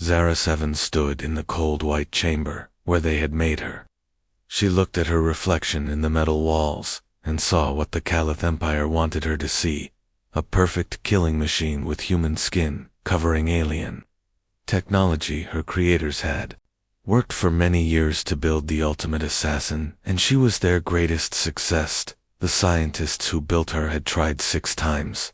Zara 7 stood in the cold white chamber where they had made her. She looked at her reflection in the metal walls and saw what the Caliph Empire wanted her to see, a perfect killing machine with human skin covering alien technology her creators had worked for many years to build the ultimate assassin, and she was their greatest success. The scientists who built her had tried 6 times.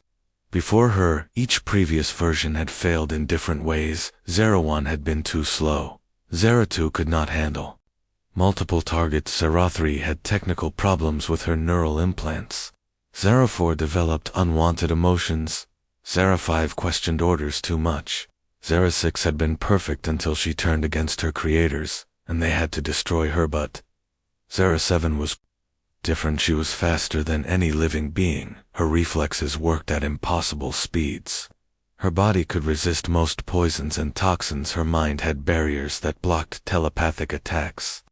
Before her, each previous version had failed in different ways. Zara 1 had been too slow. Zara 2 could not handle multiple targets. Zara 3 had technical problems with her neural implants. Zara 4 developed unwanted emotions. Zara 5 questioned orders too much. Zara 6 had been perfect until she turned against her creators, and they had to destroy her. But Zara 7 was different. She was faster than any living being. Her reflexes worked at impossible speeds. Her body could resist most poisons and toxins. Her mind had barriers that blocked telepathic attacks.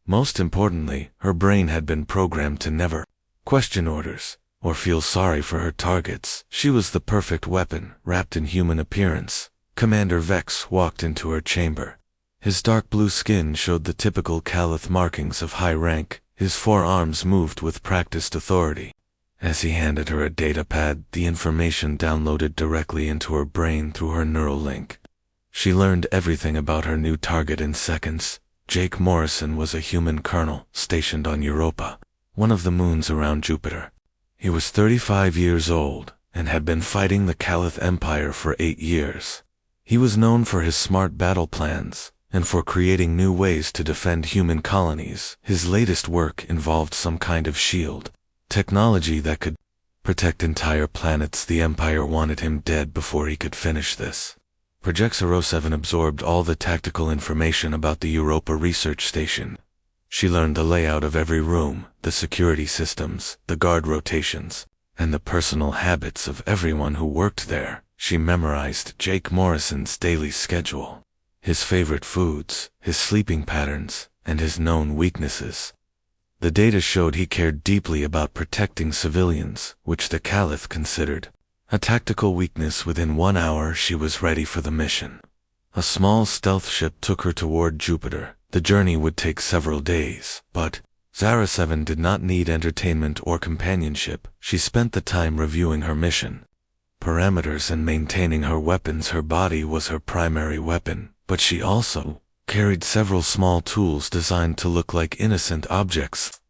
Most importantly, her brain had been programmed to never question orders or feel sorry for her targets. She was the perfect weapon, wrapped in human appearance. Commander Vex walked into her chamber. His dark blue skin showed the typical Caliph markings of high rank. His forearms moved with practiced authority. As he handed her a data pad, the information downloaded directly into her brain through her neural link. She learned everything about her new target in seconds. Jake Morrison was a human colonel stationed on Europa, one of the moons around Jupiter. He was 35 years old and had been fighting the Caliph Empire for 8 years. He was known for his smart battle plans and for creating new ways to defend human colonies. His latest work involved some kind of shield technology that could protect entire planets. The Empire wanted him dead before he could finish this. Project 07 absorbed all the tactical information about the Europa research station. She learned the layout of every room, the security systems, the guard rotations, and the personal habits of everyone who worked there. She memorized Jake Morrison's daily schedule, his favorite foods, his sleeping patterns, and his known weaknesses. The data showed he cared deeply about protecting civilians, which the Caliph considered a tactical weakness. Within 1 hour, she was ready for the mission. A small stealth ship took her toward Jupiter. The journey would take several days, but Zara 7 did not need entertainment or companionship. She spent the time reviewing her mission parameters and maintaining her weapons. Her body was her primary weapon, but she also carried several small tools designed to look like innocent objects.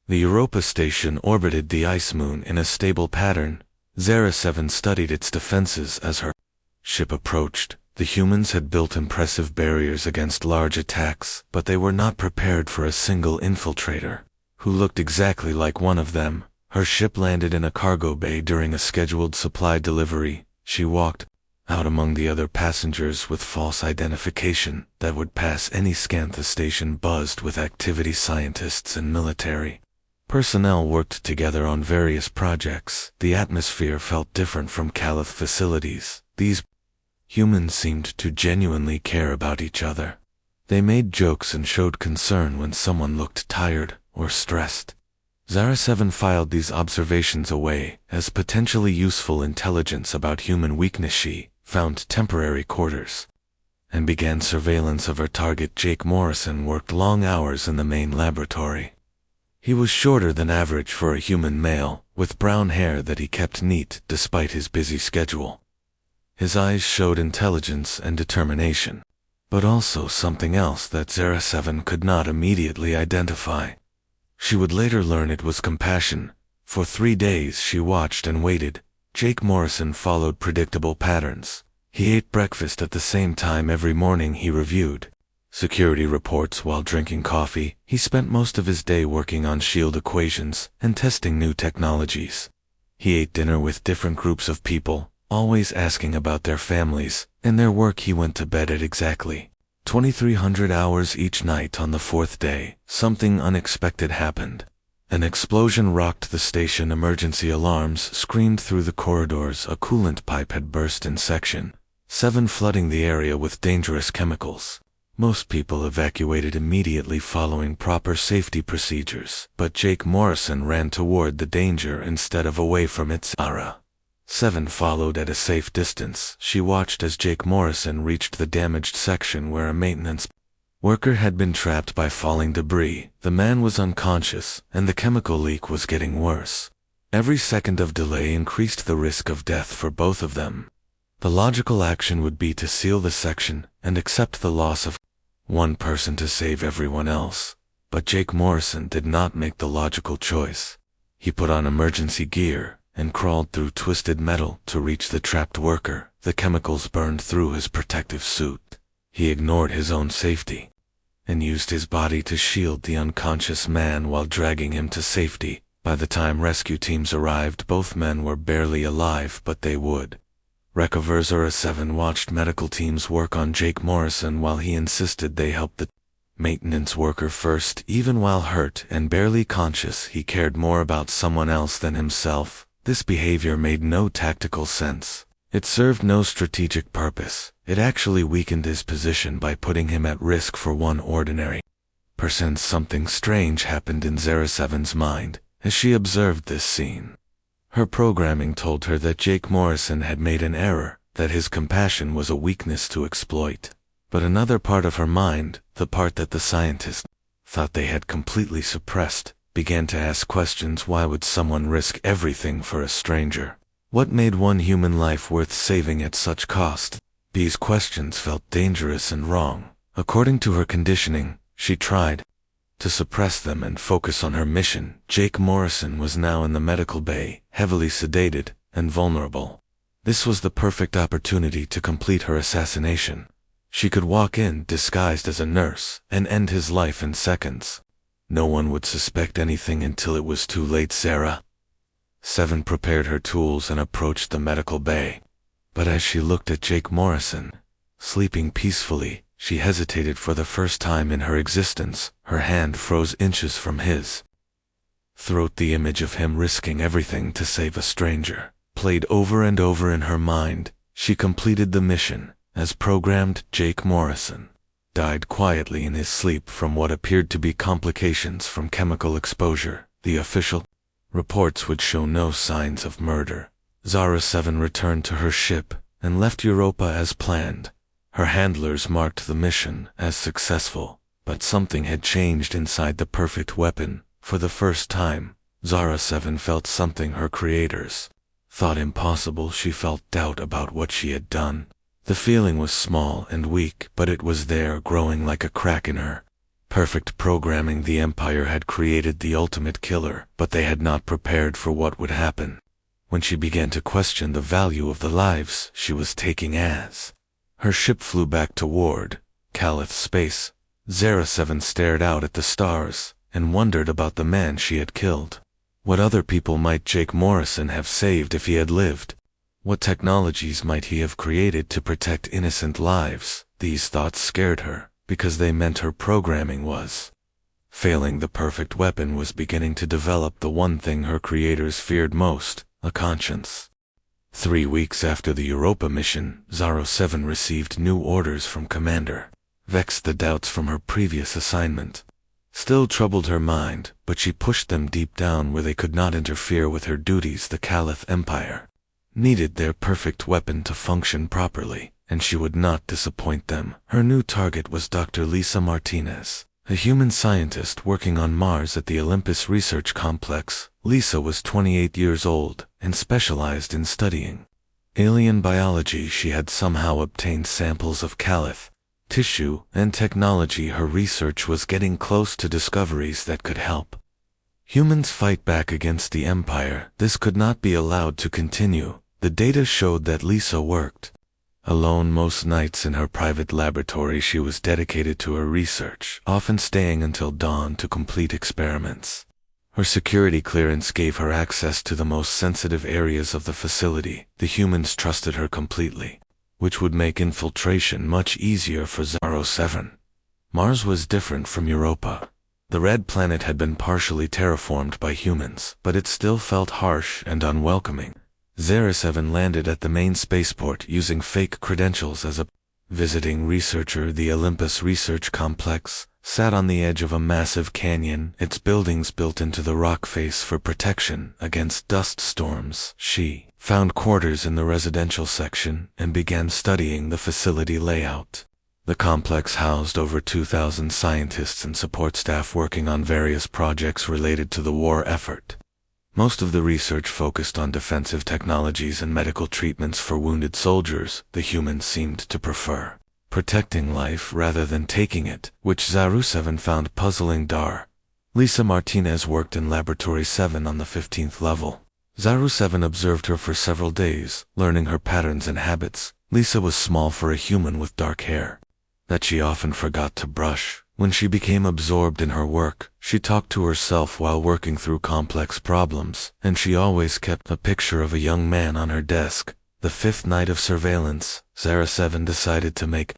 The Europa station orbited the ice moon in a stable pattern. Zara 7 studied its defenses as her ship approached. The humans had built impressive barriers against large attacks, but they were not prepared for a single infiltrator, who looked exactly like one of them. Her ship landed in a cargo bay during a scheduled supply delivery. She walked out among the other passengers with false identification that would pass any scan. The station buzzed with activity. Scientists and military personnel worked together on various projects. The atmosphere felt different from Caliph facilities. These humans seemed to genuinely care about each other. They made jokes and showed concern when someone looked tired or stressed. Zara 7 filed these observations away as potentially useful intelligence about human weakness. She found temporary quarters and began surveillance of her target. Jake Morrison worked long hours in the main laboratory. He was shorter than average for a human male, with brown hair that he kept neat despite his busy schedule. His eyes showed intelligence and determination, but also something else that Zara 7 could not immediately identify. She would later learn it was compassion. For 3 days she watched and waited. Jake Morrison followed predictable patterns. He ate breakfast at the same time every morning. He reviewed security reports while drinking coffee. He spent most of his day working on shield equations and testing new technologies. He ate dinner with different groups of people, always asking about their families and their work. He went to bed at exactly 2300 hours each night. On the 4th day, something unexpected happened. An explosion rocked the station. Emergency alarms screamed through the corridors. A coolant pipe had burst in Section 7, flooding the area with dangerous chemicals. Most people evacuated immediately following proper safety procedures, but Jake Morrison ran toward the danger instead of away from it. Zara Zara-7 followed at a safe distance. She watched as Jake Morrison reached the damaged section where a maintenance worker had been trapped by falling debris. The man was unconscious, and the chemical leak was getting worse. Every second of delay increased the risk of death for both of them. The logical action would be to seal the section and accept the loss of one person to save everyone else. But Jake Morrison did not make the logical choice. He put on emergency gear and crawled through twisted metal to reach the trapped worker. The chemicals burned through his protective suit. He ignored his own safety and used his body to shield the unconscious man while dragging him to safety. By the time rescue teams arrived, both men were barely alive, but they would recover. Zara-7 watched medical teams work on Jake Morrison while he insisted they help the maintenance worker first. Even while hurt and barely conscious, he cared more about someone else than himself. This behavior made no tactical sense. It served no strategic purpose. It actually weakened his position by putting him at risk for one ordinary person. Something strange happened in Zara-7's mind as she observed this scene. Her programming told her that Jake Morrison had made an error, that his compassion was a weakness to exploit. But another part of her mind, the part that the scientist thought they had completely suppressed, began to ask questions. Why would someone risk everything for a stranger? What made one human life worth saving at such cost? These questions felt dangerous and wrong. According to her conditioning, she tried to suppress them and focus on her mission. Jake Morrison was now in the medical bay, heavily sedated and vulnerable. This was the perfect opportunity to complete her assassination. She could walk in disguised as a nurse and end his life in seconds. No one would suspect anything until it was too late. Zara-7 prepared her tools and approached the medical bay. But as she looked at Jake Morrison, sleeping peacefully, she hesitated. For the first time in her existence, her hand froze inches from his throat. The image of him risking everything to save a stranger played over and over in her mind. She completed the mission as programmed. Jake Morrison died quietly in his sleep from what appeared to be complications from chemical exposure. The official reports would show no signs of murder. Zara-7 returned to her ship and left Europa as planned. Her handlers marked the mission as successful, but something had changed inside the perfect weapon. For the first time, Zara-7 felt something her creators thought impossible. She felt doubt about what she had done. The feeling was small and weak, but it was there, growing like a crack in her. Perfect programming. The Empire had created the ultimate killer, but they had not prepared for what would happen when she began to question the value of the lives she was taking. As her ship flew back toward Calith space, Zara-7 stared out at the stars and wondered about the man she had killed. What other people might Jake Morrison have saved if he had lived? What technologies might he have created to protect innocent lives? These thoughts scared her, because they meant her programming was failing. The perfect weapon was beginning to develop the one thing her creators feared most, a conscience. 3 weeks after the Europa mission, Zara-7 received new orders from Commander Vex. The doubts from her previous assignment still troubled her mind, but she pushed them deep down where they could not interfere with her duties. The Calith Empire needed their perfect weapon to function properly, and she would not disappoint them. Her new target was Dr. Lisa Martinez, a human scientist working on Mars at the Olympus Research Complex. Lisa was 28 years old and specialized in studying alien biology. She had somehow obtained samples of Calith tissue and technology. Her research was getting close to discoveries that could help humans fight back against the Empire. This could not be allowed to continue. The data showed that Lisa worked alone most nights in her private laboratory. She was dedicated to her research, often staying until dawn to complete experiments. Her security clearance gave her access to the most sensitive areas of the facility. The humans trusted her completely, which would make infiltration much easier for Zara-7. Mars was different from Europa. The red planet had been partially terraformed by humans, but it still felt harsh and unwelcoming. Zara-7 landed at the main spaceport using fake credentials as a visiting researcher. The Olympus Research Complex sat on the edge of a massive canyon, its buildings built into the rock face for protection against dust storms. She found quarters in the residential section, and began studying the facility layout. The complex housed over 2,000 scientists and support staff working on various projects related to the war effort. Most of the research focused on defensive technologies and medical treatments for wounded soldiers. The humans seemed to prefer protecting life rather than taking it, which Zaru 7 found puzzling. Lisa Martinez worked in Laboratory 7 on the 15th level. Zaru 7 observed her for several days, learning her patterns and habits. Lisa was small for a human with dark hair that she often forgot to brush. When she became absorbed in her work, she talked to herself while working through complex problems, and she always kept a picture of a young man on her desk. The fifth night of surveillance, Zara 7 decided to make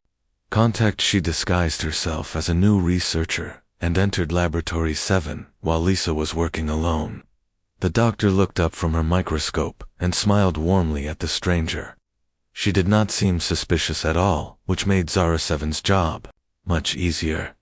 contact. She disguised herself as a new researcher and entered Laboratory 7 while Lisa was working alone. The doctor looked up from her microscope and smiled warmly at the stranger. She did not seem suspicious at all, which made Zara 7's job much easier.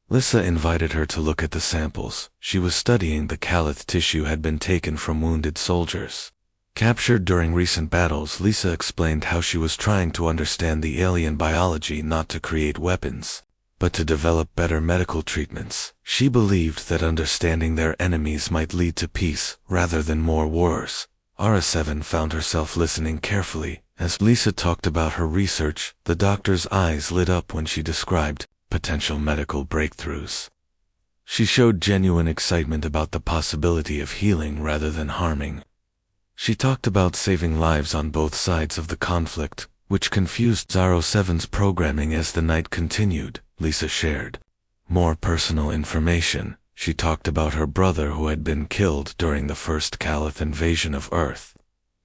Lisa invited her to look at the samples. She was studying the callous tissue had been taken from wounded soldiers captured during recent battles. Lisa explained how she was trying to understand the alien biology, not to create weapons, but to develop better medical treatments. She believed that understanding their enemies might lead to peace rather than more wars. Zara 7 found herself listening carefully as Lisa talked about her research. The doctor's eyes lit up when she described potential medical breakthroughs. She showed genuine excitement about the possibility of healing rather than harming. She talked about saving lives on both sides of the conflict, which confused Zara 7's programming. As the night continued, Lisa shared more personal information. She talked about her brother who had been killed during the first Callith invasion of Earth.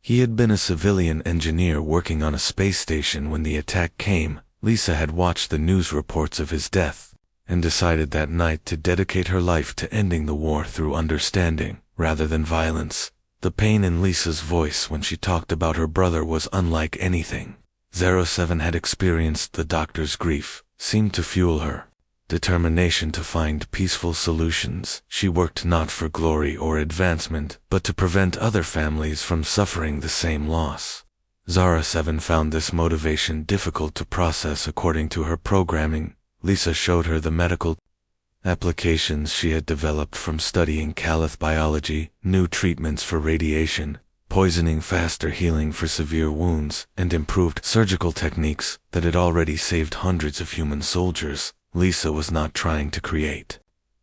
He had been a civilian engineer working on a space station when the attack came. Lisa had watched the news reports of his death and decided that night to dedicate her life to ending the war through understanding rather than violence. The pain in Lisa's voice when she talked about her brother was unlike anything Zara 7 had experienced. The doctor's grief seemed to fuel her determination to find peaceful solutions. She worked not for glory or advancement, but to prevent other families from suffering the same loss. Zara 7 found this motivation difficult to process. According to her programming, Lisa showed her the medical applications she had developed from studying Callith biology, new treatments for radiation, poisoning, faster healing for severe wounds, and improved surgical techniques that had already saved hundreds of human soldiers. Lisa was not trying to create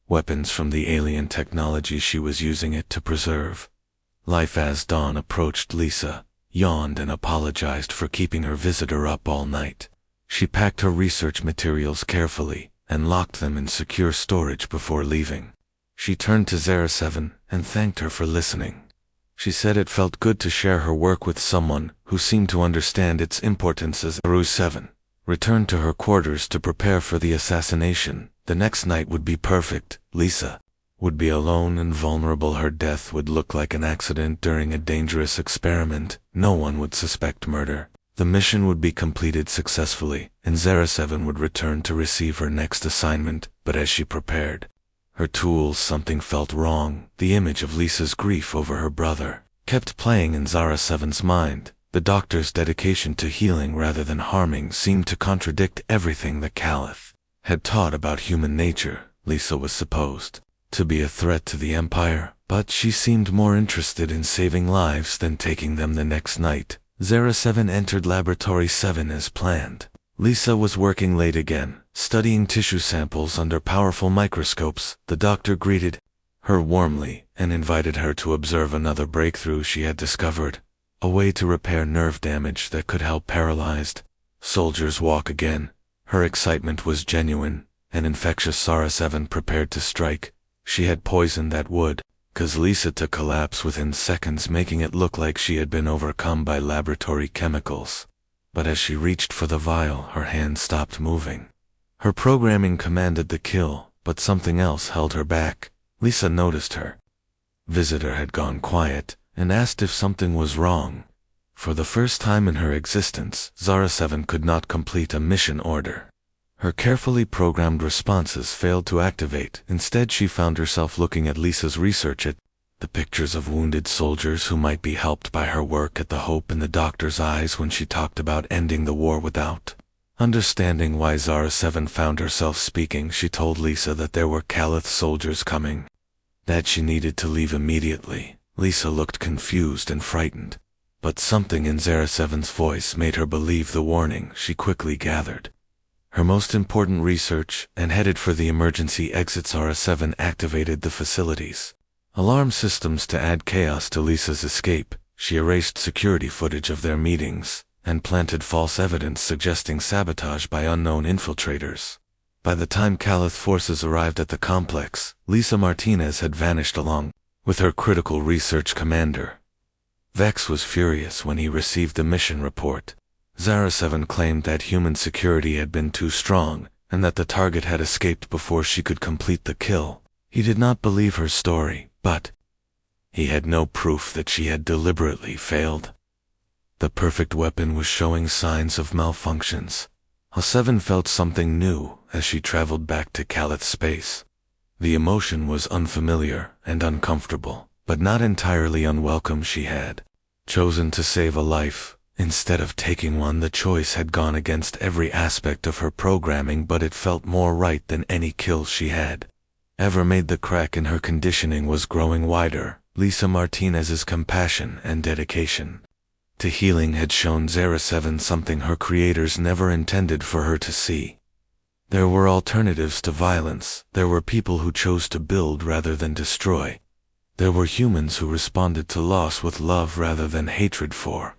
weapons from the alien technology. She was using it to preserve life. As dawn approached, Lisa yawned and apologized for keeping her visitor up all night. She packed her research materials carefully and locked them in secure storage before leaving. She turned to Zara 7 and thanked her for listening. She said it felt good to share her work with someone who seemed to understand its importance. As Zara 7 returned to her quarters to prepare for the assassination, the next night would be perfect. Lisa would be alone and vulnerable. Her death would look like an accident during a dangerous experiment. No one would suspect murder. The mission would be completed successfully, and Zara 7 would return to receive her next assignment. But as she prepared her tools, something felt wrong. The image of Lisa's grief over her brother kept playing in Zara 7's mind. The doctor's dedication to healing rather than harming seemed to contradict everything that Callith had taught about human nature. Lisa was supposed to be a threat to the Empire, but she seemed more interested in saving lives than taking them. The next night, Zara 7 entered Laboratory 7 as planned. Lisa was working late again, studying tissue samples under powerful microscopes. The doctor greeted her warmly and invited her to observe another breakthrough she had discovered, a way to repair nerve damage that could help paralyzed soldiers walk again. Her excitement was genuine and infectious. Zara 7 prepared to strike. She had poison that would cause Lisa to collapse within seconds, making it look like she had been overcome by laboratory chemicals. But as she reached for the vial, her hand stopped moving. Her programming commanded the kill, but something else held her back. Lisa noticed her visitor had gone quiet and asked if something was wrong. For the first time in her existence, Zara 7 could not complete a mission order. Her carefully programmed responses failed to activate. Instead, she found herself looking at Lisa's research at The pictures of wounded soldiers who might be helped by her work, at the hope in the doctor's eyes when she talked about ending the war without understanding why Zara 7 found herself speaking. She told Lisa that there were Calith soldiers coming, that she needed to leave immediately. Lisa looked confused and frightened, but something in Zara 7's voice made her believe the warning. She quickly gathered her most important research and headed for the emergency exit. Zara 7 activated the facility's alarm systems to add chaos to Lisa's escape. She erased security footage of their meetings and planted false evidence suggesting sabotage by unknown infiltrators. By the time Calith forces arrived at the complex, Lisa Martinez had vanished along with her critical research commander. Vex was furious when he received the mission report. Zara 7 claimed that human security had been too strong and that the target had escaped before she could complete the kill. He did not believe her story, but he had no proof that she had deliberately failed. The perfect weapon was showing signs of malfunctions. HFY felt something new as she traveled back to Calith space. The emotion was unfamiliar and uncomfortable, but not entirely unwelcome. She had chosen to save a life instead of taking one. The choice had gone against every aspect of her programming, but it felt more right than any kill she had ever made. The crack in her conditioning was growing wider. Lisa Martinez's compassion and dedication to healing had shown Zara 7 something her creators never intended for her to see. There were alternatives to violence. There were people who chose to build rather than destroy. There were humans who responded to loss with love rather than hatred. For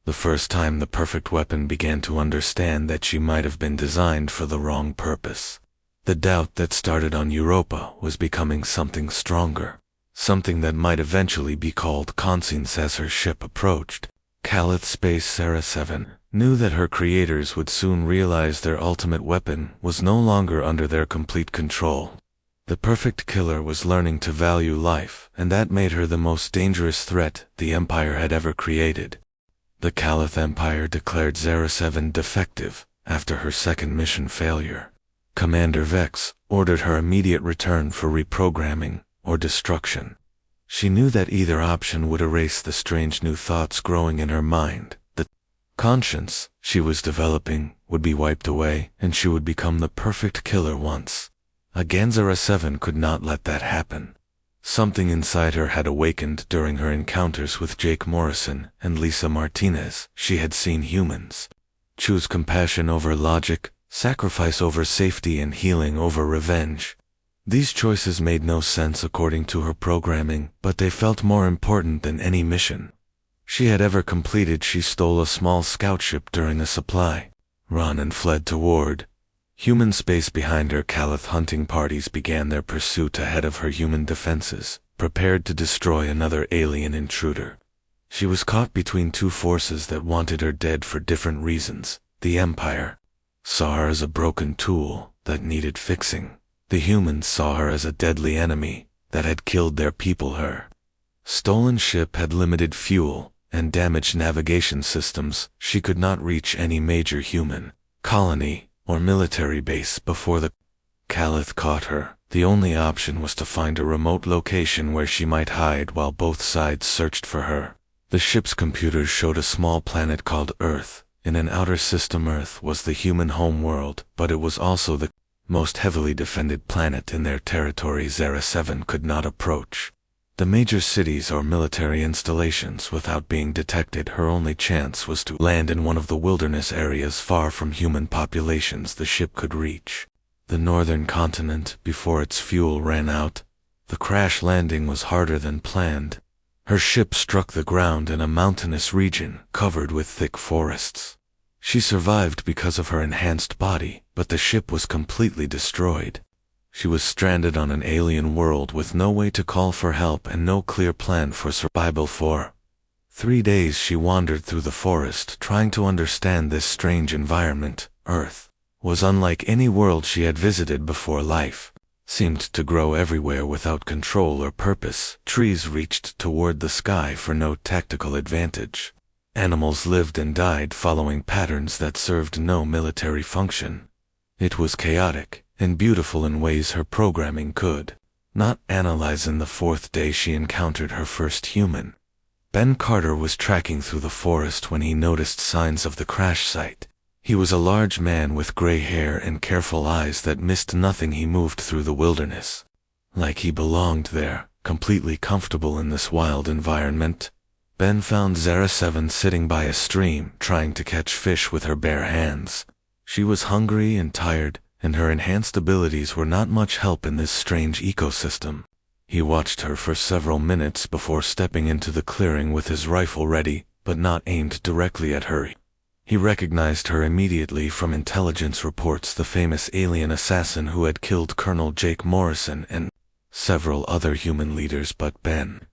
the first time, the perfect weapon began to understand that she might have been designed for the wrong purpose. The doubt that started on Europa was becoming something stronger, something that might eventually be called conscience. As her ship approached Calith space, Zara 7 knew that her creators would soon realize their ultimate weapon was no longer under their complete control. The perfect killer was learning to value life, and that made her the most dangerous threat the Empire had ever created. The Calith Empire declared Zara 7 defective after her second mission failure. Commander Vex ordered her immediate return for reprogramming or destruction. She knew that either option would erase the strange new thoughts growing in her mind. The conscience she was developing would be wiped away, and she would become the perfect killer once again. Zara 7 could not let that happen. Something inside her had awakened during her encounters with Jake Morrison and Lisa Martinez. She had seen humans choose compassion over logic, sacrifice over safety, and healing over revenge. These choices made no sense according to her programming, but they felt more important than any mission she had ever completed. She stole a small scout ship during a supply run and fled toward human space behind her. Calith hunting parties began their pursuit ahead of her human defenses, prepared to destroy another alien intruder. She was caught between two forces that wanted her dead for different reasons. The Empire saw her as a broken tool that needed fixing. The humans saw her as a deadly enemy that had killed their people. Her stolen ship had limited fuel and damaged navigation systems. She could not reach any major human colony or military base before the Calith caught her. The only option was to find a remote location where she might hide while both sides searched for her. The ship's computers showed a small planet called Earth. In an outer system, Earth was the human home world, but it was also the most heavily defended planet in their territory. Zara 7 could not approach the major cities or military installations without being detected. Her only chance was to land in one of the wilderness areas far from human populations the ship could reach. The northern continent before its fuel ran out. The crash landing was harder than planned. Her ship struck the ground in a mountainous region covered with thick forests. She survived because of her enhanced body, but the ship was completely destroyed. She was stranded on an alien world with no way to call for help and no clear plan for survival. For 3 days she wandered through the forest trying to understand this strange environment. Earth was unlike any world she had visited before. Life seemed to grow everywhere without control or purpose. Trees reached toward the sky for no tactical advantage. Animals lived and died following patterns that served no military function. It was chaotic and beautiful in ways her programming could not analyzing the fourth day she encountered her first human. Ben Carter was tracking through the forest when he noticed signs of the crash site. He was a large man with gray hair and careful eyes that missed nothing. He moved through the wilderness like he belonged there, completely comfortable in this wild environment. Ben found Zara 7 sitting by a stream, trying to catch fish with her bare hands. She was hungry and tired, and her enhanced abilities were not much help in this strange ecosystem. He watched her for several minutes before stepping into the clearing with his rifle ready, but not aimed directly at her. He recognized her immediately from intelligence reports, the famous alien assassin who had killed Colonel Jake Morrison and several other human leaders. But Ben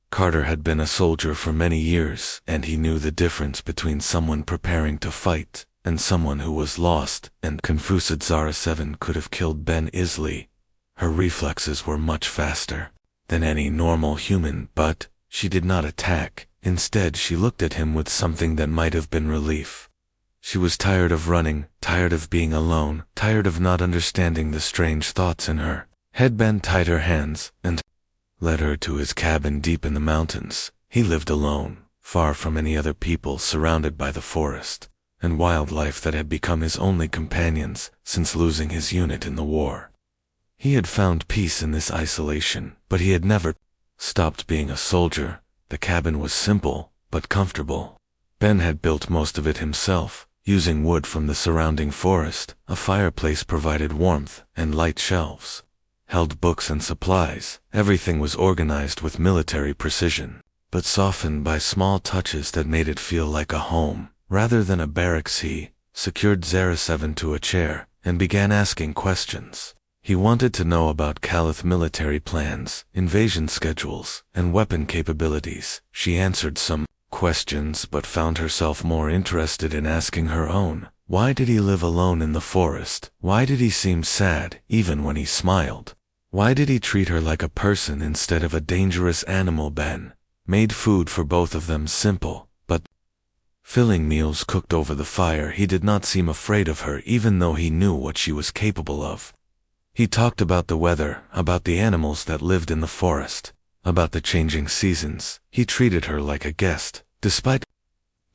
Carter had been a soldier for many years, and he knew the difference between someone preparing to fight and someone who was lost and confused. Zara 7 could have killed Ben easily. Her reflexes were much faster than any normal human, but she did not attack. Instead, she looked at him with something that might have been relief. She was tired of running, tired of being alone, tired of not understanding the strange thoughts in her head. Ben tied her hands and led her to his cabin deep in the mountains. He lived alone, far from any other people, surrounded by the forest and wildlife that had become his only companions since losing his unit in the war. He had found peace in this isolation, but he had never stopped being a soldier. The cabin was simple, but comfortable. Ben had built most of it himself, using wood from the surrounding forest. A fireplace provided warmth, and light shelves held books and supplies. Everything was organized with military precision, but softened by small touches that made it feel like a home rather than a barracks. He secured Zara 7 to a chair and began asking questions. He wanted to know about Caliph military plans, invasion schedules, and weapon capabilities. She answered some questions but found herself more interested in asking her own. Why did he live alone in the forest? Why did he seem sad, even when he smiled? Why did he treat her like a person instead of a dangerous animal? Ben made food for both of them, simple but filling meals cooked over the fire. He did not seem afraid of her, even though he knew what she was capable of. He talked about the weather, about the animals that lived in the forest, about the changing seasons. He treated her like a guest. Despite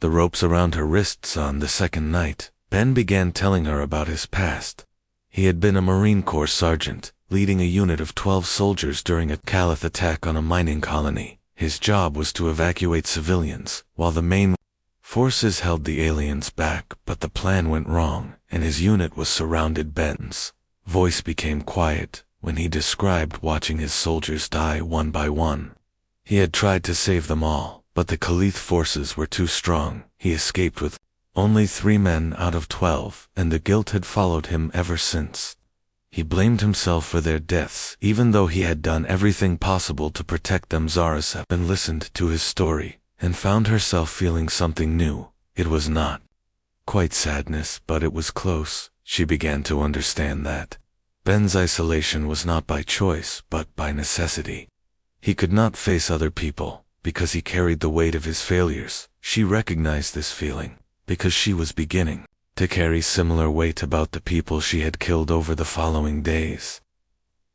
the ropes around her wrists on the second night, Ben began telling her about his past. He had been a Marine Corps sergeant, leading a unit of 12 soldiers during a Caliph attack on a mining colony. His job was to evacuate civilians, while the main forces held the aliens back, but the plan went wrong, and his unit was surrounded. Ben's voice became quiet when he described watching his soldiers die one by one. He had tried to save them all, but the Caliph forces were too strong. He escaped with only 3 men out of 12, and the guilt had followed him ever since. He blamed himself for their deaths, even though he had done everything possible to protect them. Zara 7 listened to his story and found herself feeling something new. It was not quite sadness, but it was close. She began to understand that Ben's isolation was not by choice, but by necessity. He could not face other people because he carried the weight of his failures. She recognized this feeling because she was beginning to carry similar weight about the people she had killed over the following days.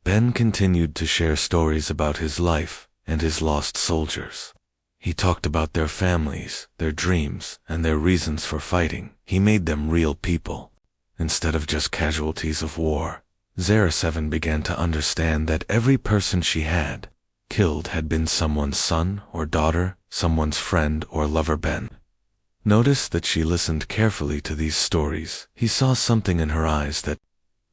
Ben continued to share stories about his life and his lost soldiers. He talked about their families, their dreams, and their reasons for fighting. He made them real people instead of just casualties of war. Zara 7 began to understand that every person she had killed had been someone's son or daughter, someone's friend or lover. Ben noticed that she listened carefully to these stories. He saw something in her eyes that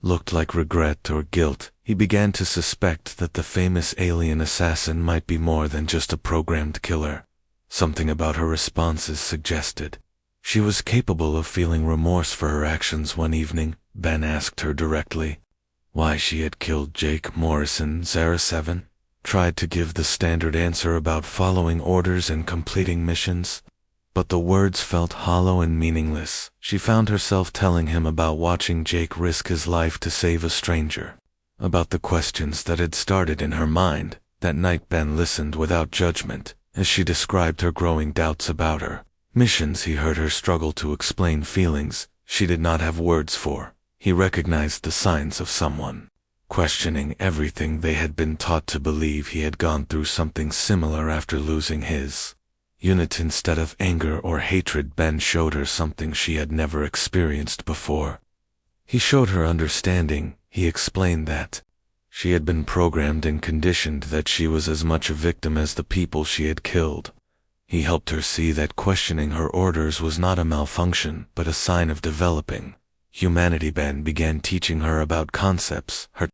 looked like regret or guilt. He began to suspect that the famous alien assassin might be more than just a programmed killer. Something about her responses suggested she was capable of feeling remorse for her actions. One evening, Ben asked her directly why she had killed Jake Morrison. Zara 7 tried to give the standard answer about following orders and completing missions, but the words felt hollow and meaningless. She found herself telling him about watching Jake risk his life to save a stranger, about the questions that had started in her mind. That night Ben listened without judgment as she described her growing doubts about her missions. He heard her struggle to explain feelings she did not have words for. He recognized the signs of someone questioning everything they had been taught to believe. He had gone through something similar after losing his unit. Instead of anger or hatred, Ben showed her something she had never experienced before. He showed her understanding. He explained that she had been programmed and conditioned, that she was as much a victim as the people she had killed. He helped her see that questioning her orders was not a malfunction, but a sign of developing humanity. Ben began teaching her about concepts her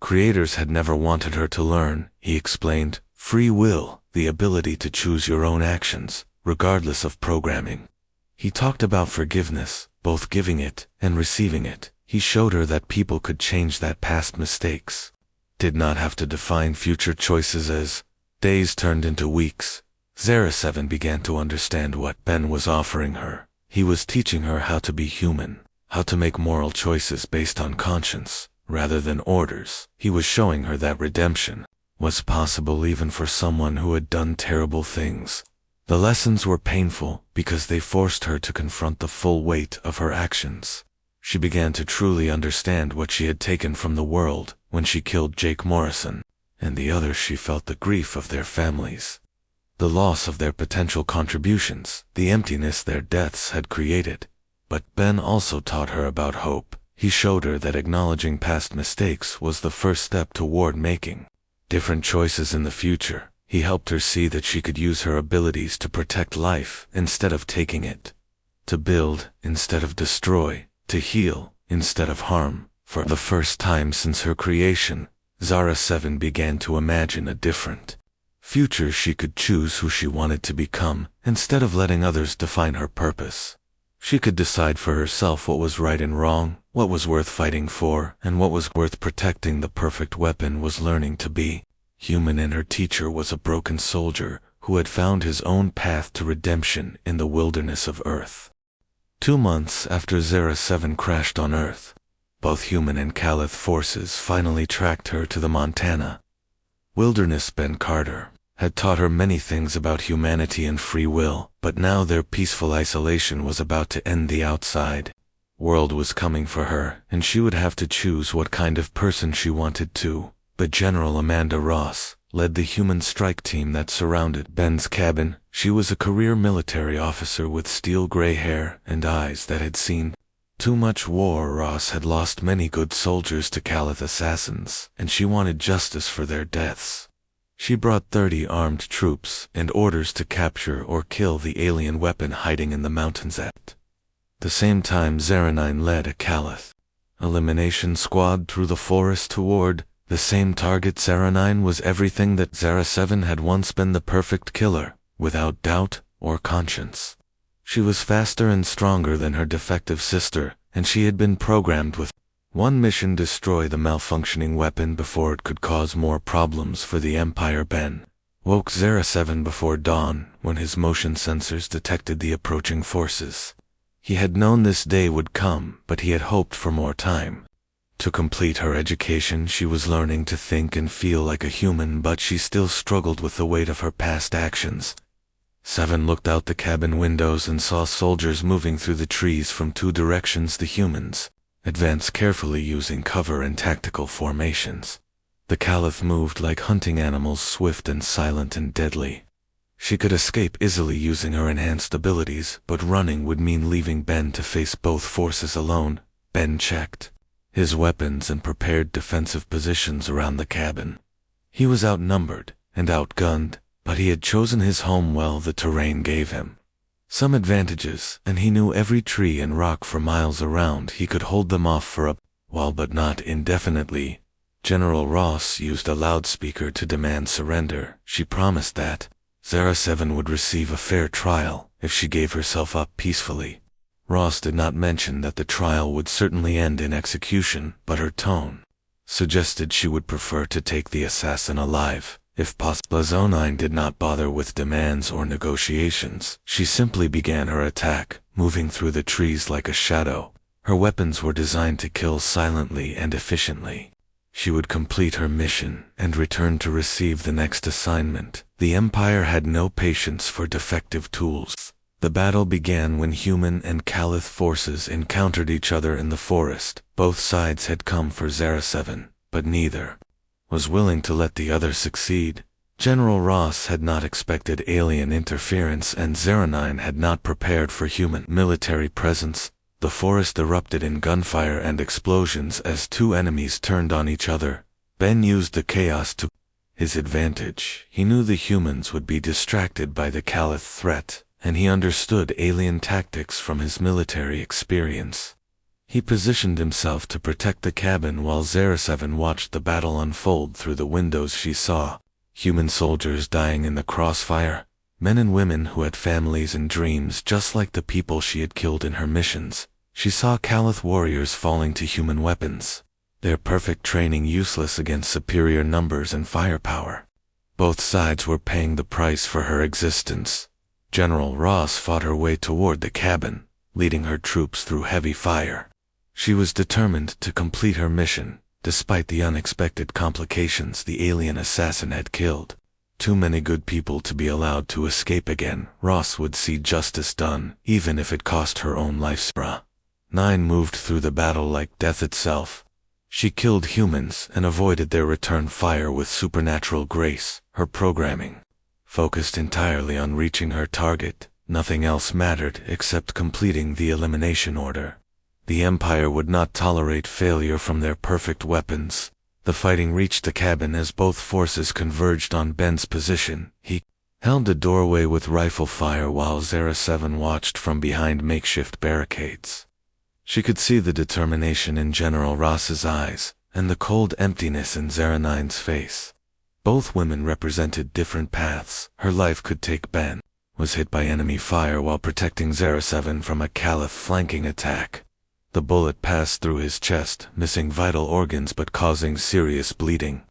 creators had never wanted her to learn. He explained free will, the ability to choose your own actions, regardless of programming. He talked about forgiveness, both giving it and receiving it. He showed her that people could change, that past mistakes did not have to define future choices. As days turned into weeks, Zara 7 began to understand what Ben was offering her. He was teaching her how to be human, how to make moral choices based on conscience, rather than orders. He was showing her that redemption was possible even for someone who had done terrible things. The lessons were painful because they forced her to confront the full weight of her actions. She began to truly understand what she had taken from the world when she killed Jake Morrison and the others. She felt the grief of their families, the loss of their potential contributions, the emptiness their deaths had created. But Ben also taught her about hope. He showed her that acknowledging past mistakes was the first step toward making different choices in the future. He helped her see that she could use her abilities to protect life instead of taking it, to build instead of destroy, to heal instead of harm. For the first time since her creation, Zara 7 began to imagine a different future. She could choose who she wanted to become instead of letting others define her purpose. She could decide for herself what was right and wrong, what was worth fighting for, and what was worth protecting. The perfect weapon was learning to be human, and her teacher was a broken soldier who had found his own path to redemption in the wilderness of Earth. 2 months after Zara 7 crashed on Earth, both human and Caliph forces finally tracked her to the Montana wilderness. Ben Carter had taught her many things about humanity and free will, but now their peaceful isolation was about to end. The outside world was coming for her, and she would have to choose what kind of person she wanted to. But General Amanda Ross led the human strike team that surrounded Ben's cabin. She was a career military officer with steel gray hair and eyes that had seen too much war. Ross had lost many good soldiers to Caliph assassins, and she wanted justice for their deaths. She brought 30 armed troops and orders to capture or kill the alien weapon hiding in the mountains. At the same time, Zara 9 led a Caliph elimination squad through the forest toward the same target. Zara 9 was everything that Zara 7 had once been, the perfect killer, without doubt or conscience. She was faster and stronger than her defective sister, and she had been programmed with one mission: destroy the malfunctioning weapon before it could cause more problems for the Empire. Ben woke Zara 7 before dawn when his motion sensors detected the approaching forces. He had known this day would come, but he had hoped for more time to complete her education. She was learning to think and feel like a human, but she still struggled with the weight of her past actions. 7 looked out the cabin windows and saw soldiers moving through the trees from 2 directions. The humans advanced carefully using cover and tactical formations. The Caliph moved like hunting animals, swift and silent and deadly. She could escape easily using her enhanced abilities, but running would mean leaving Ben to face both forces alone. Ben checked his weapons and prepared defensive positions around the cabin. He was outnumbered and outgunned, but he had chosen his home well. The terrain gave him some advantages, and he knew every tree and rock for miles around. He could hold them off for a while, but not indefinitely. General Ross used a loudspeaker to demand surrender. She promised that Zara 7 would receive a fair trial if she gave herself up peacefully. Ross did not mention that the trial would certainly end in execution, but her tone suggested she would prefer to take the assassin alive, if possible. Zone 9 did not bother with demands or negotiations. She simply began her attack, moving through the trees like a shadow. Her weapons were designed to kill silently and efficiently. She would complete her mission and return to receive the next assignment. The Empire had no patience for defective tools. The battle began when human and Caliph forces encountered each other in the forest. Both sides had come for Zara 7, but neither was willing to let the other succeed. General Ross had not expected alien interference, and 09 had not prepared for human military presence. The forest erupted in gunfire and explosions as two enemies turned on each other. Ben used the chaos to his advantage. He knew the humans would be distracted by the Caliph threat, and he understood alien tactics from his military experience. He positioned himself to protect the cabin while 07 watched the battle unfold through the windows. She saw human soldiers dying in the crossfire, men and women who had families and dreams just like the people she had killed in her missions. She saw Caliph warriors falling to human weapons, their perfect training useless against superior numbers and firepower. Both sides were paying the price for her existence. General Ross fought her way toward the cabin, leading her troops through heavy fire. She was determined to complete her mission, despite the unexpected complications. The alien assassin had killed too many good people to be allowed to escape again. Ross would see justice done, even if it cost her own life. 9 moved through the battle like death itself. She killed humans and avoided their return fire with supernatural grace. Her programming focused entirely on reaching her target. Nothing else mattered except completing the elimination order. The Empire would not tolerate failure from their perfect weapons. The fighting reached the cabin as both forces converged on Ben's position. He held the doorway with rifle fire while 07 watched from behind makeshift barricades. She could see the determination in General Ross's eyes, and the cold emptiness in 09's face. Both women represented different paths. Her life could take. Ben was hit by enemy fire while protecting 07 from a Caliph flanking attack. The bullet passed through his chest, missing vital organs but causing serious bleeding.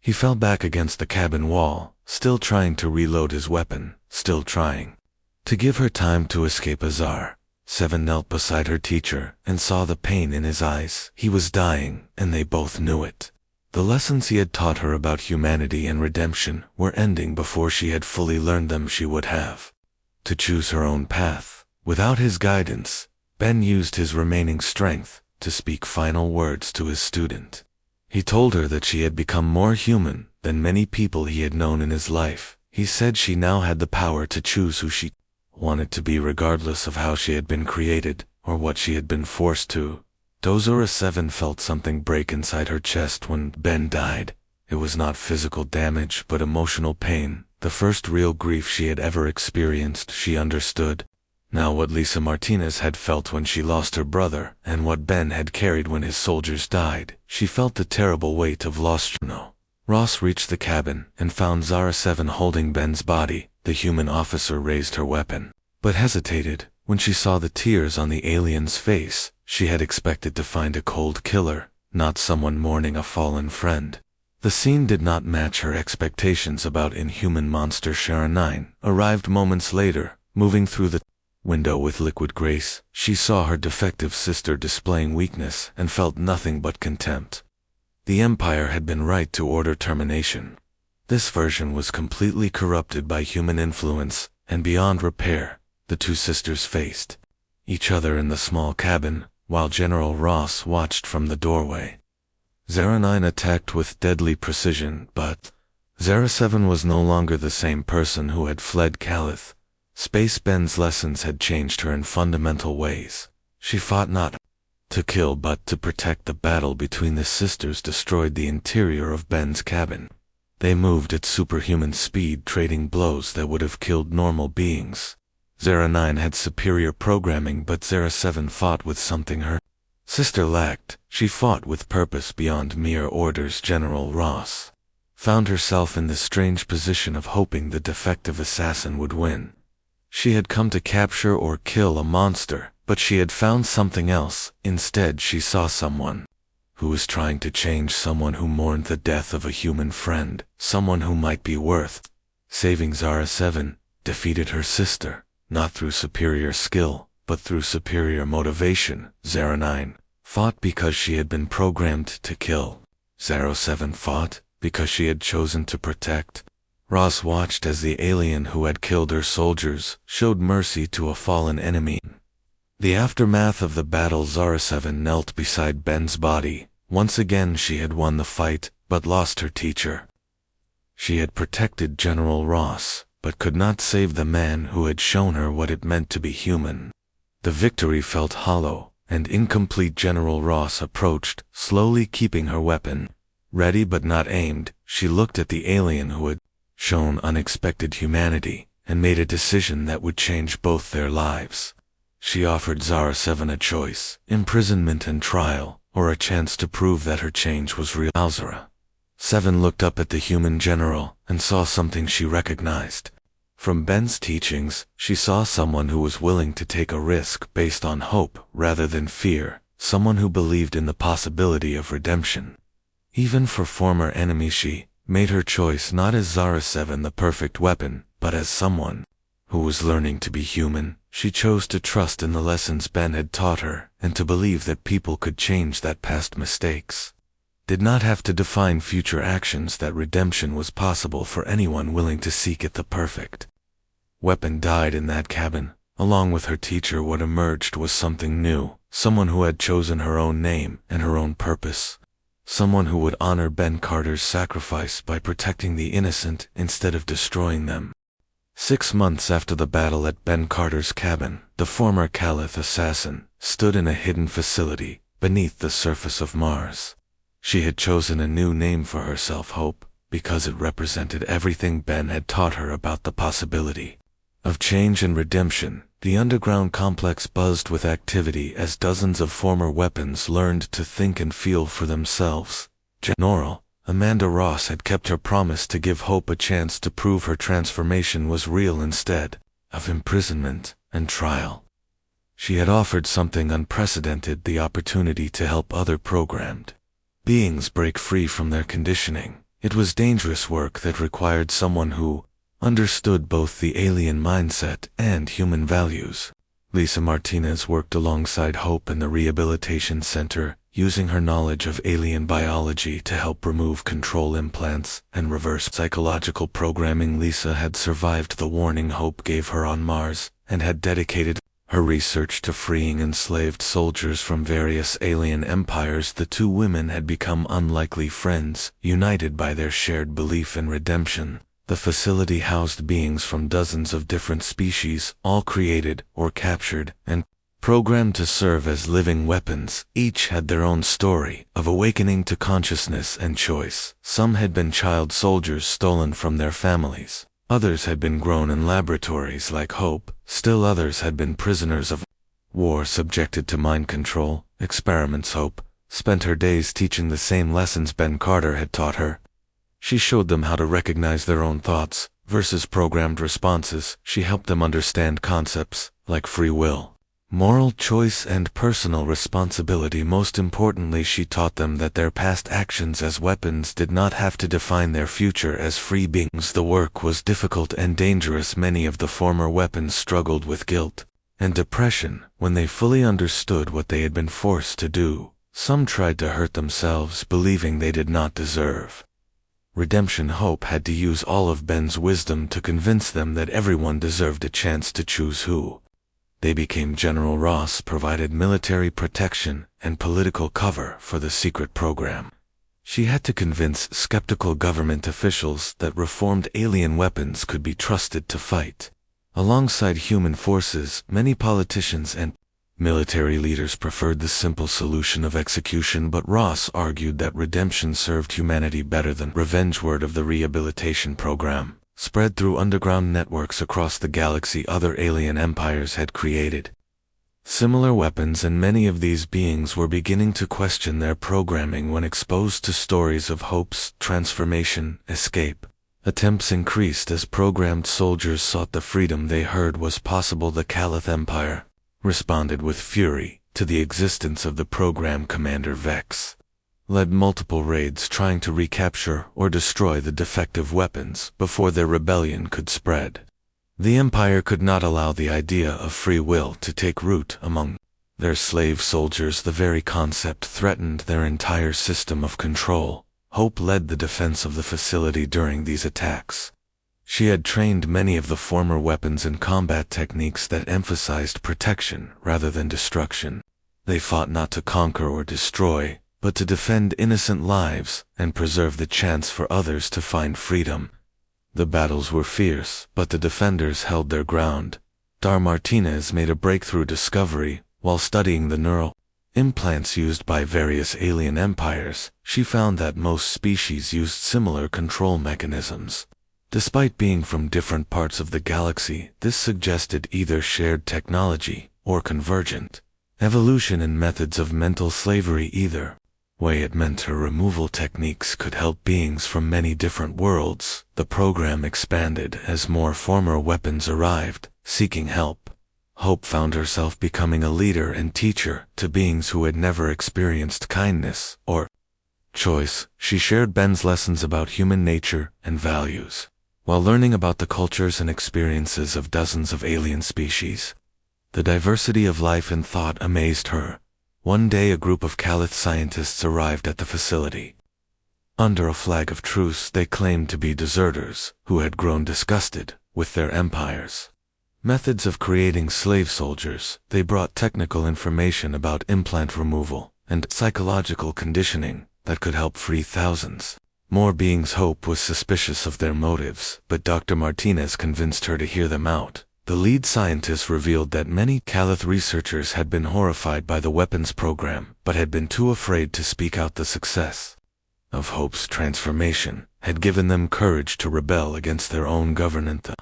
He fell back against the cabin wall, still trying to reload his weapon, still trying to give her time to escape. Azar 7 knelt beside her teacher and saw the pain in his eyes. He was dying, and they both knew it. The lessons he had taught her about humanity and redemption were ending before she had fully learned them. She would have to choose her own path. Without his guidance, Ben used his remaining strength to speak final words to his student. He told her that she had become more human than many people he had known in his life. He said she now had the power to choose who she wanted to be regardless of how she had been created or what she had been forced to. Dozora 7 felt something break inside her chest when Ben died. It was not physical damage but emotional pain, the first real grief she had ever experienced. She understood now what Lisa Martinez had felt when she lost her brother, and what Ben had carried when his soldiers died. She felt the terrible weight of loss. Ross reached the cabin and found Zara 7 holding Ben's body. The human officer raised her weapon, but hesitated. When she saw the tears on the alien's face, she had expected to find a cold killer, not someone mourning a fallen friend. The scene did not match her expectations about inhuman monster. Sharon 9 arrived moments later, moving through the window with liquid grace. She saw her defective sister displaying weakness and felt nothing but contempt. The Empire had been right to order termination. This version was completely corrupted by human influence and beyond repair. The two sisters faced each other in the small cabin, while General Ross watched from the doorway. 09 attacked with deadly precision, but 07 was no longer the same person who had fled Caliph. Space Ben's lessons had changed her in fundamental ways. She fought not to kill but to protect. The battle between the sisters destroyed the interior of Ben's cabin. They moved at superhuman speed, trading blows that would have killed normal beings. 09 had superior programming, but 07 fought with something her sister lacked. She fought with purpose beyond mere orders. General Ross found herself in the strange position of hoping the defective assassin would win. She had come to capture or kill a monster, but she had found something else. Instead, she saw someone who was trying to change, someone who mourned the death of a human friend, someone who might be worth saving. Zara 7 defeated her sister, not through superior skill, but through superior motivation. 09 fought because she had been programmed to kill. 07 fought because she had chosen to protect. Ross watched as the alien who had killed her soldiers showed mercy to a fallen enemy. The aftermath of the battle. Zara 7 knelt beside Ben's body, Once again she had won the fight, but lost her teacher. She had protected General Ross, but could not save the man who had shown her what it meant to be human. The victory felt hollow and incomplete. General Ross approached, slowly keeping her weapon ready but not aimed. She looked at the alien who had shown unexpected humanity and made a decision that would change both their lives. She offered Zara 7 a choice: imprisonment and trial, or a chance to prove that her change was real. Zara 7 looked up at the human general and saw something she recognized. From Ben's teachings, she saw someone who was willing to take a risk based on hope rather than fear, someone who believed in the possibility of redemption. Even for former enemies, she made her choice not as Zara 7, the perfect weapon, but as someone who was learning to be human. She chose to trust in the lessons Ben had taught her and to believe that people could change, that past mistakes did not have to define future actions, that redemption was possible for anyone willing to seek it. The perfect weapon died in that cabin. Along with her teacher, what emerged was something new, someone who had chosen her own name and her own purpose. Someone who would honor Ben Carter's sacrifice by protecting the innocent instead of destroying them. 6 months after the battle at Ben Carter's cabin, the former Caliph assassin stood in a hidden facility beneath the surface of Mars. She had chosen a new name for herself, Hope, because it represented everything Ben had taught her about the possibility of change and redemption. The underground complex buzzed with activity as dozens of former weapons learned to think and feel for themselves. General Amanda Ross had kept her promise to give Hope a chance to prove her transformation was real instead of imprisonment and trial. She had offered something unprecedented: the opportunity to help other programmed beings break free from their conditioning. It was dangerous work that required someone who understood both the alien mindset and human values. Lisa Martinez worked alongside Hope in the Rehabilitation Center, using her knowledge of alien biology to help remove control implants and reverse psychological programming. Lisa had survived the warning Hope gave her on Mars and had dedicated her research to freeing enslaved soldiers from various alien empires. The two women had become unlikely friends, united by their shared belief in redemption. The facility housed beings from dozens of different species, all created or captured and programmed to serve as living weapons. Each had their own story of awakening to consciousness and choice. Some had been child soldiers stolen from their families. Others had been grown in laboratories like Hope. Still others had been prisoners of war, subjected to mind control experiments. Hope spent her days teaching the same lessons Ben Carter had taught her. She showed them how to recognize their own thoughts versus programmed responses. She helped them understand concepts like free will, moral choice, and personal responsibility. Most importantly, she taught them that their past actions as weapons did not have to define their future as free beings. The work was difficult and dangerous. Many of the former weapons struggled with guilt and depression when they fully understood what they had been forced to do. Some tried to hurt themselves, believing they did not deserve redemption. Hope had to use all of Ben's wisdom to convince them that everyone deserved a chance to choose who they became. General Ross provided military protection and political cover for the secret program. She had to convince skeptical government officials that reformed alien weapons could be trusted to fight alongside human forces. Many politicians and military leaders preferred the simple solution of execution, but Ross argued that redemption served humanity better than revenge. Word of the rehabilitation program spread through underground networks across the galaxy. Other alien empires had created similar weapons, and many of these beings were beginning to question their programming when exposed to stories of Hope's transformation. Escape attempts increased as programmed soldiers sought the freedom they heard was possible. The Caliph Empire responded with fury to the existence of the program. Commander Vex led multiple raids trying to recapture or destroy the defective weapons before their rebellion could spread. The Empire could not allow the idea of free will to take root among their slave soldiers. The very concept threatened their entire system of control. Hope led the defense of the facility during these attacks. She had trained many of the former weapons in combat techniques that emphasized protection rather than destruction. They fought not to conquer or destroy, but to defend innocent lives and preserve the chance for others to find freedom. The battles were fierce, but the defenders held their ground. Dar Martinez made a breakthrough discovery while studying the neural implants used by various alien empires. She found that most species used similar control mechanisms. Despite being from different parts of the galaxy, this suggested either shared technology or convergent evolution in methods of mental slavery. Either way, it meant her removal techniques could help beings from many different worlds. The program expanded as more former weapons arrived, seeking help. Hope found herself becoming a leader and teacher to beings who had never experienced kindness or choice. She shared Ben's lessons about human nature and values, while learning about the cultures and experiences of dozens of alien species. The diversity of life and thought amazed her. One day a group of Calith scientists arrived at the facility. Under a flag of truce, they claimed to be deserters who had grown disgusted with their empires. Methods of creating slave soldiers. They brought technical information about implant removal and psychological conditioning that could help free thousands more beings. Hope was suspicious of their motives, but Dr. Martinez convinced her to hear them out. The lead scientist revealed that many Calith researchers had been horrified by the weapons program, but had been too afraid to speak out. The success of Hope's transformation had given them courage to rebel against their own government. The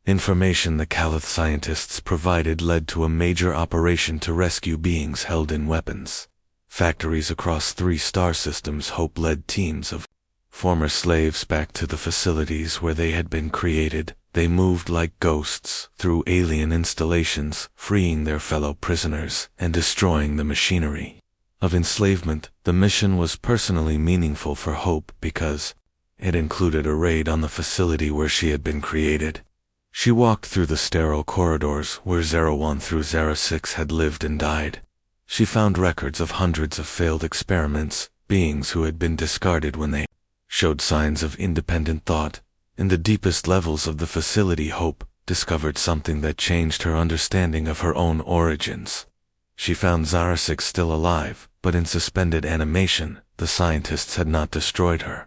information the Calith scientists provided led to a major operation to rescue beings held in weapons factories across 3 star systems. Hope led teams of former slaves back to the facilities where they had been created. They moved like ghosts through alien installations, freeing their fellow prisoners and destroying the machinery of enslavement. The mission was personally meaningful for Hope because it included a raid on the facility where she had been created. She walked through the sterile corridors where 01 through 06 had lived and died. She found records of hundreds of failed experiments, beings who had been discarded when they showed signs of independent thought. In the deepest levels of the facility, Hope discovered something that changed her understanding of her own origins. She found 06 still alive, but in suspended animation. The scientists had not destroyed her,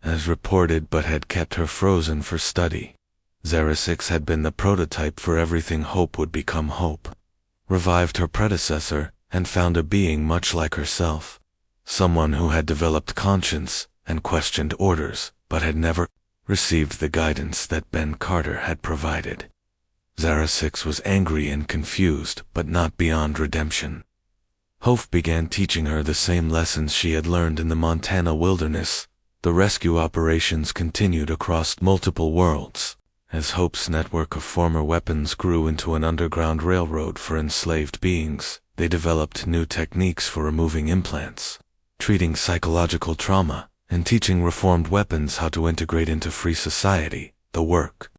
as reported, but had kept her frozen for study. 06 had been the prototype for everything Hope would become. Hope revived her predecessor and found a being much like herself, someone who had developed conscience and questioned orders, but had never received the guidance that Ben Carter had provided. 06 was angry and confused, but not beyond redemption. Hope began teaching her the same lessons she had learned in the Montana wilderness. The rescue operations continued across multiple worlds, as Hope's network of former weapons grew into an underground railroad for enslaved beings. They developed new techniques for removing implants, treating psychological trauma, and teaching reformed weapons how to integrate into free society. The work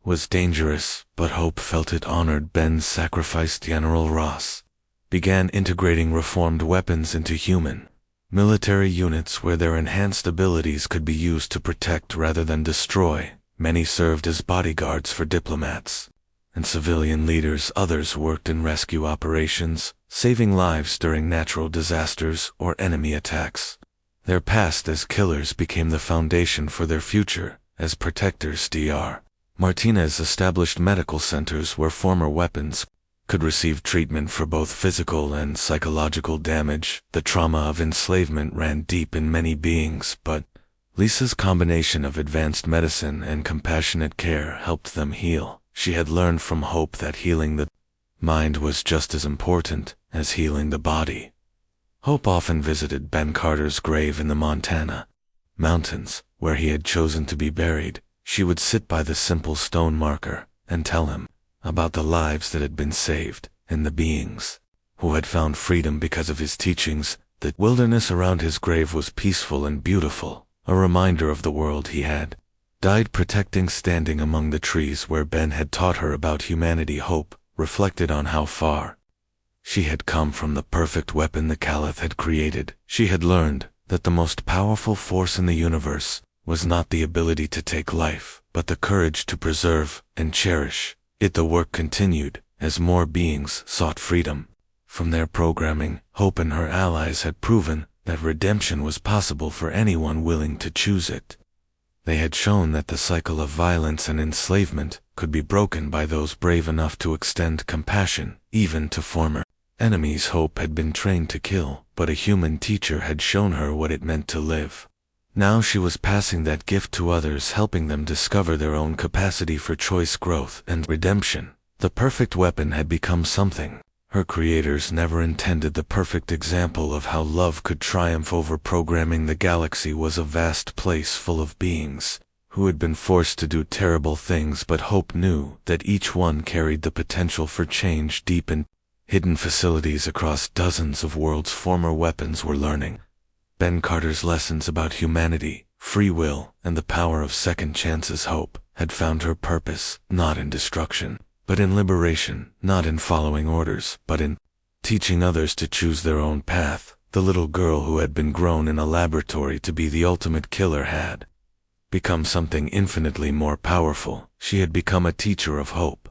was dangerous, but Hope felt it honored Ben's sacrifice. General Ross began integrating reformed weapons into human military units where their enhanced abilities could be used to protect rather than destroy. Many served as bodyguards for diplomats and civilian leaders. Others worked in rescue operations, saving lives during natural disasters or enemy attacks. Their past as killers became the foundation for their future as protectors. Dr. Martinez established medical centers where former weapons could receive treatment for both physical and psychological damage. The trauma of enslavement ran deep in many beings, but Lisa's combination of advanced medicine and compassionate care helped them heal. She had learned from Hope that healing the mind was just as important as healing the body. Hope often visited Ben Carter's grave in the Montana mountains, where he had chosen to be buried. She would sit by the simple stone marker and tell him about the lives that had been saved and the beings who had found freedom because of his teachings. The wilderness around his grave was peaceful and beautiful, a reminder of the world he had died protecting. Standing among the trees where Ben had taught her about humanity, Hope reflected on how far she had come from the perfect weapon the Calith had created. She had learned that the most powerful force in the universe was not the ability to take life, but the courage to preserve and cherish it. The work continued as more beings sought freedom from their programming. Hope and her allies had proven that redemption was possible for anyone willing to choose it. They had shown that the cycle of violence and enslavement could be broken by those brave enough to extend compassion, even to former enemies. Hope had been trained to kill, but a human teacher had shown her what it meant to live. Now she was passing that gift to others, helping them discover their own capacity for choice, growth, and redemption. The perfect weapon had become something her creators never intended. The perfect example of how love could triumph over programming. The galaxy was a vast place full of beings who had been forced to do terrible things, but Hope knew that each one carried the potential for change. Deep in hidden facilities across dozens of worlds, former weapons were learning Ben Carter's lessons about humanity, free will, and the power of second chances. Hope had found her purpose, not in destruction, but in liberation, not in following orders, but in teaching others to choose their own path. The little girl who had been grown in a laboratory to be the ultimate killer had become something infinitely more powerful. She had become a teacher of hope.